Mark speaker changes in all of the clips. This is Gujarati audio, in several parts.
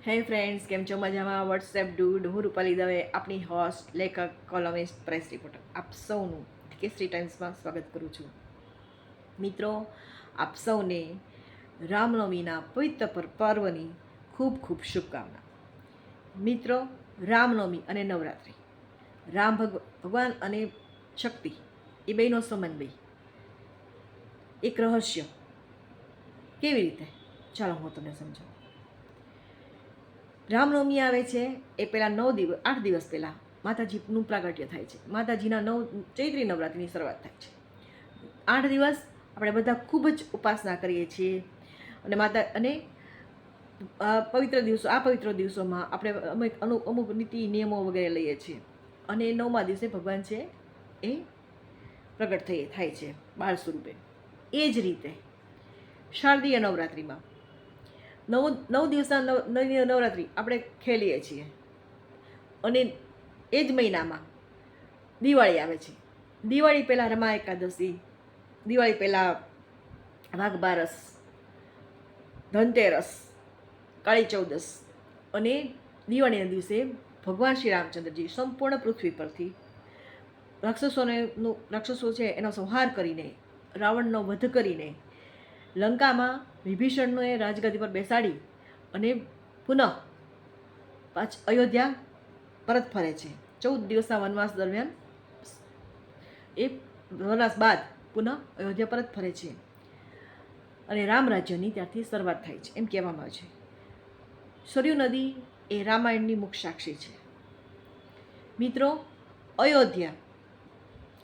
Speaker 1: હે ફ્રેન્ડ્સ, કેમ છો? મજામાં? વોટ્સએપ ડૂડ, હું રૂપાલી દવે, આપણી હોસ્ટ, લેખક, કોલમિસ્ટ, પ્રેસ રિપોર્ટર, આપ સૌનું કેસરી ટાઈમ્સમાં સ્વાગત કરું છું. મિત્રો, આપ સૌને રામનવમીના પવિત્ર પર્વની ખૂબ ખૂબ શુભકામના. મિત્રો, રામનવમી અને નવરાત્રિ, ભગવાન અને શક્તિ એ બેનો સમન્વય, એક રહસ્ય કેવી રીતે? ચાલો હું તમને સમજાવું. રામનવમી આવે છે એ પહેલાં 8 દિવસ પહેલાં માતાજીનું પ્રાગટ્ય થાય છે. માતાજીના ચૈત્રી નવરાત્રિની શરૂઆત થાય છે. 8 દિવસ આપણે બધા ખૂબ જ ઉપાસના કરીએ છીએ અને પવિત્ર દિવસોમાં આપણે અમુક નીતિ નિયમો વગેરે લઈએ છીએ અને 9મા દિવસે ભગવાન છે એ પ્રગટ થાય છે બાળ સ્વરૂપે. એ જ રીતે શારદીય નવરાત્રિમાં 9 દિવસના નવરાત્રિ આપણે ખેલીએ છીએ અને એ જ મહિનામાં દિવાળી આવે છે. દિવાળી પહેલાં રમા એકાદશી, દિવાળી પહેલાં વાઘ બારસ, ધનતેરસ, કાળી ચૌદસ અને દિવાળીના દિવસે ભગવાન શ્રી રામચંદ્રજી સંપૂર્ણ પૃથ્વી પરથી રાક્ષસો છે એનો સંહાર કરીને, રાવણનો વધ કરીને, લંકામાં વિભીષણને રાજગાદી પર બેસાડી અને પુનઃ અયોધ્યા પરત ફરે છે. 14 દિવસના વનવાસ દરમિયાન એ વનવાસ બાદ પુનઃ અયોધ્યા પરત ફરે છે અને રામ રાજ્યની ત્યારથી શરૂઆત થાય છે એમ કહેવામાં આવે છે. સરયુ નદી એ રામાયણની મુખ્ય સાક્ષી છે. મિત્રો, અયોધ્યા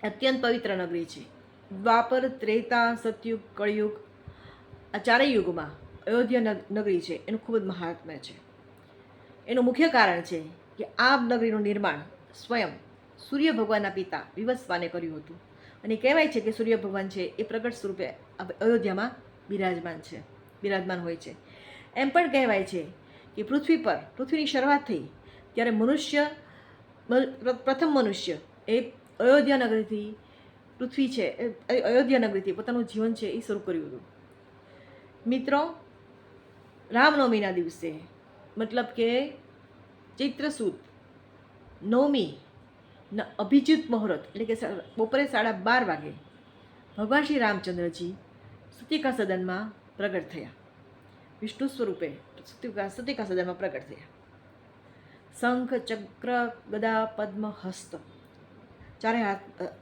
Speaker 1: અત્યંત પવિત્ર નગરી છે. દ્વાપર, ત્રેતા, સતયુગ, કળયુગ, આ ચારેય યુગમાં અયોધ્યા નગરી છે એનું ખૂબ જ મહાત્મ્ય છે. એનું મુખ્ય કારણ છે કે આ નગરીનું નિર્માણ સ્વયં સૂર્ય ભગવાનના પિતા વિવસ્વાને કર્યું હતું અને કહેવાય છે કે સૂર્ય ભગવાન છે એ પ્રગટ સ્વરૂપે અયોધ્યામાં બિરાજમાન હોય છે. એમ પણ કહેવાય છે કે પૃથ્વીની શરૂઆત થઈ ત્યારે પ્રથમ મનુષ્ય એ અયોધ્યા નગરીથી પોતાનું જીવન છે એ શરૂ કર્યું હતું. મિત્રો, રામનવમીના દિવસે મતલબ કે ચૈત્ર સુદ 9મી અભિજીત મુહૂર્ત એટલે કે બપોરે 12:30 વાગે ભગવાન શ્રી રામચંદ્રજી સૂતિકા સદનમાં પ્રગટ થયા. વિષ્ણુ સ્વરૂપે સૂતિકા સદનમાં પ્રગટ થયા. શંખ, ચક્ર, ગદા, પદ્મ, હસ્ત, ચારે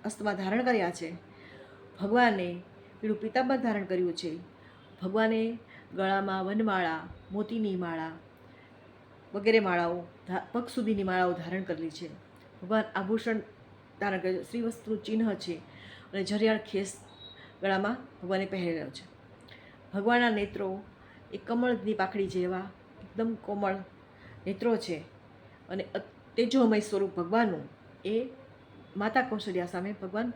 Speaker 1: હસ્તમાં ધારણ કર્યા છે. ભગવાને પીળું પીતાંબર ધારણ કર્યું છે. ભગવાને ગળામાં વનમાળા, મોતીની માળા વગેરે માળાઓ, પગ સુધીની માળાઓ ધારણ કરેલી છે. ભગવાન આભૂષણ ધારણ કરે છે, શ્રીવસ્તુનું ચિહ્ન છે અને જરિયાળ ખેસ ગળામાં ભગવાને પહેરેલો છે. ભગવાનના નેત્રો એ કમળની પાકડી જેવા એકદમ કોમળ નેત્રો છે અને તેજોમય સ્વરૂપ ભગવાનનું એ માતા કૌશલ્યા સામે ભગવાન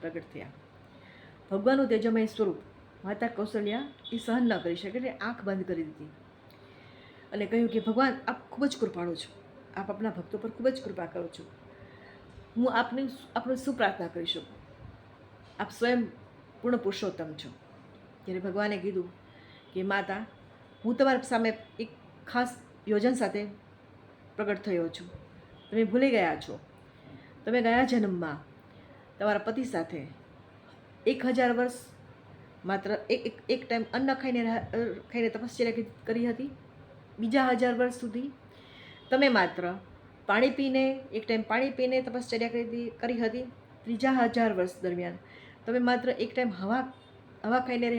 Speaker 1: પ્રગટ થયા. ભગવાનનું તેજોમય સ્વરૂપ માતા કૌશલ્યા એ સહન ન કરી શકે એટલે આંખ બંધ કરી દીધી અને કહ્યું કે ભગવાન, આપ ખૂબ જ કૃપાળુ છો, આપ આપના ભક્તો પર ખૂબ જ કૃપા કરો છો. હું આપણને શું પ્રાર્થના કરી શકું? આપ સ્વયં પૂર્ણ પુરુષોત્તમ છો. ત્યારે ભગવાને કીધું કે માતા, હું તમારા સામે એક ખાસ યોજન સાથે પ્રગટ થયો છું. તમે ભૂલી ગયા છો. તમે ગયા જન્મમાં તમારા પતિ સાથે 1000 વર્ષ માત્ર એક ટાઈમ અન્ન ખાઈને તપશ્ચર્યા કરી હતી. બીજા 1000 વર્ષ સુધી તમે માત્ર એક ટાઈમ પાણી પીને તપશ્ચર્યા કરી હતી. ત્રીજા 1000 વર્ષ દરમિયાન તમે માત્ર એક ટાઈમ હવા ખાઈને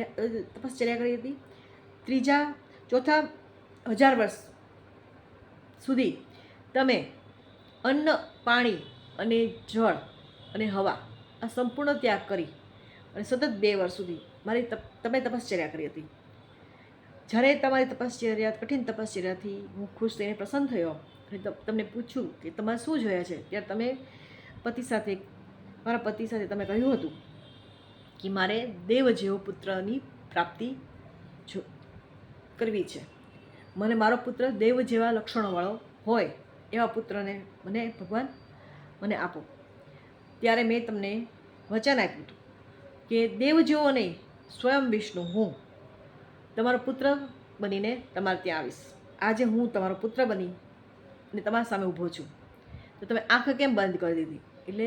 Speaker 1: તપશ્ચર્યા કરી હતી. ચોથા 1000 વર્ષ સુધી તમે અન્ન, પાણી અને જળ અને હવા આ સંપૂર્ણ ત્યાગ કરી અને સતત 2 વર્ષ સુધી તમે તપશ્ચર્યા કરી હતી. જ્યારે તમારી કઠિન તપશ્ચર્યાથી હું ખુશ થઈને પ્રસન્ન થયો અને તમને પૂછ્યું કે તમારે શું જોયા છે, ત્યારે તમે મારા પતિ સાથે તમે કહ્યું હતું કે મારે દેવ જેવો પુત્રની પ્રાપ્તિ કરવી છે. મારો પુત્ર દેવ જેવા લક્ષણોવાળો હોય એવા પુત્રને ભગવાન મને આપો. ત્યારે મેં તમને વચન આપ્યું હતું કે દેવ જેવો નહીં, સ્વયં વિષ્ણુ હું તમારો પુત્ર બનીને તમારે ત્યાં આવીશ. આજે હું તમારો પુત્ર બની અને તમારા સામે ઊભો છું, તો તમે આંખ કેમ બંધ કરી દીધી? એટલે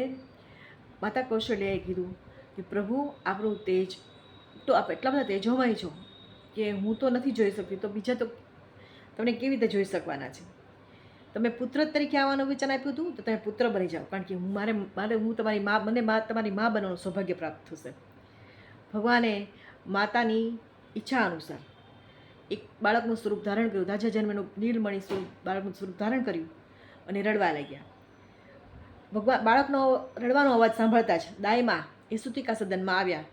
Speaker 1: માતા કૌશલ્યાએ કીધું કે પ્રભુ, આપણું તેજ તો આપ એટલા બધા તેજોમય છો કે હું તો નથી જોઈ શકતી, તો બીજા તો તમને કેવી રીતે જોઈ શકવાના છે? તમે પુત્ર તરીકે આવવાનું વચન આપ્યું હતું, તો તમે પુત્ર બની જાઓ, કારણ કે હું તમારી મા, તમારી મા બનવાનું સૌભાગ્ય પ્રાપ્ત થશે. ભગવાને માતાની ઈચ્છા અનુસાર એક બાળકનું સ્વરૂપ ધારણ કર્યું, તાજા જન્મનું નીલમણી સ્વરૂપ બાળકનું સ્વરૂપ ધારણ કર્યું અને રડવા લાગ્યા. બાળકનો રડવાનો અવાજ સાંભળતા જ દાઈમાં એ સુતિકા સદનમાં આવ્યા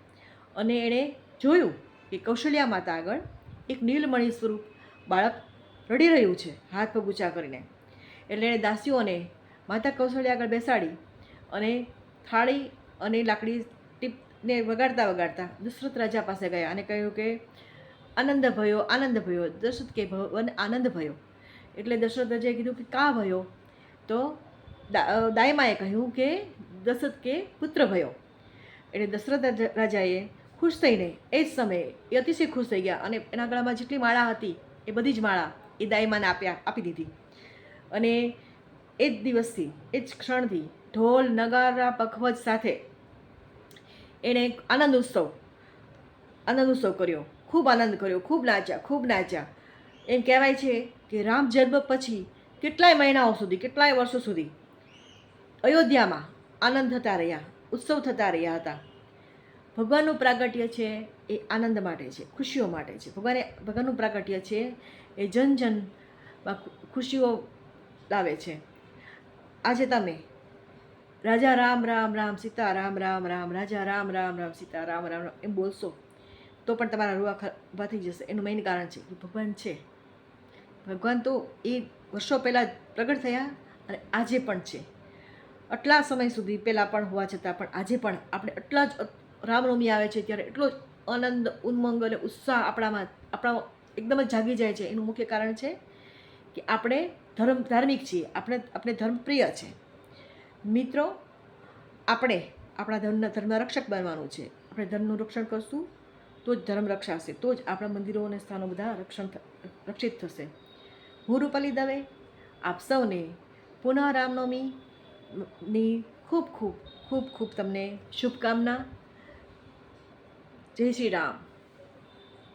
Speaker 1: અને એણે જોયું કે કૌશલ્યા માતા આગળ એક નીલમણી સ્વરૂપ બાળક રડી રહ્યું છે, હાથ પગ ઊંચા કરીને. એટલે એણે દાસીઓને માતા કૌશલ્યા આગળ બેસાડી અને થાળી અને લાકડી ટીપને વગાડતા વગાડતા દશરથ રાજા પાસે ગયા અને કહ્યું કે આનંદ ભયો, આનંદ ભયો. દશરથ કે ભવન આનંદ ભયો. એટલે દશરથ રાજાએ કીધું કે કા ભયો? તો દાઈમાએ કહ્યું કે દશરથ કે પુત્ર ભયો. એટલે દશરથ રાજાએ ખુશ થઈને એ જ સમયે એ અતિશય ખુશ થઈ ગયા અને એના ગળામાં જેટલી માળા હતી એ બધી જ માળા એ દાઈમાને આપી દીધી. અને એ જ દિવસથી, એ જ ક્ષણથી ઢોલ નગારા પખવજ સાથે એણે આનંદ ઉત્સવ કર્યો. ખૂબ આનંદ કર્યો, ખૂબ નાચ્યા. એમ કહેવાય છે કે રામ જન્મ પછી કેટલાય મહિનાઓ સુધી, કેટલાય વર્ષો સુધી અયોધ્યામાં આનંદ થતા રહ્યા, ઉત્સવ થતા રહ્યા હતા. ભગવાનનું પ્રાગટ્ય છે એ આનંદ માટે છે, ખુશીઓ માટે છે. ભગવાનનું પ્રાગટ્ય છે એ જનમાં ખુશીઓ લાવે છે. આજે તમે રાજા રામ રામ રામ, સીતા રામ રામ રામ, રાજા રામ રામ રામ, સીતા રામ રામ રામ એમ બોલશો તો પણ તમારા રૂઆ ઊભા થઈ જશે. એનું મેઇન કારણ છે કે ભગવાન છે. ભગવાન તો એ વર્ષો પહેલાં પ્રગટ થયા અને આજે પણ છે. આટલા સમય સુધી પહેલાં પણ હોવા છતાં પણ આજે પણ આપણે એટલા જ રામનવમી આવે છે ત્યારે એટલો જ આનંદ, ઉમંગ અને ઉત્સાહ આપણા એકદમ જ જાગી જાય છે. એનું મુખ્ય કારણ છે કે આપણે ધાર્મિક છીએ, આપણે ધર્મપ્રિય છે. મિત્રો, આપણે આપણા ધર્મના રક્ષક બનવાનું છે. આપણે ધર્મનું રક્ષણ કરશું તો જ ધર્મ રક્ષાશે, તો જ આપણા મંદિરો અને સ્થાનો બધા રક્ષિત થશે. હું રૂપાલી દવે આપ સૌને પુનઃ રામનવમીની ખૂબ ખૂબ ખૂબ ખૂબ તમને શુભકામના. જય શ્રી રામ.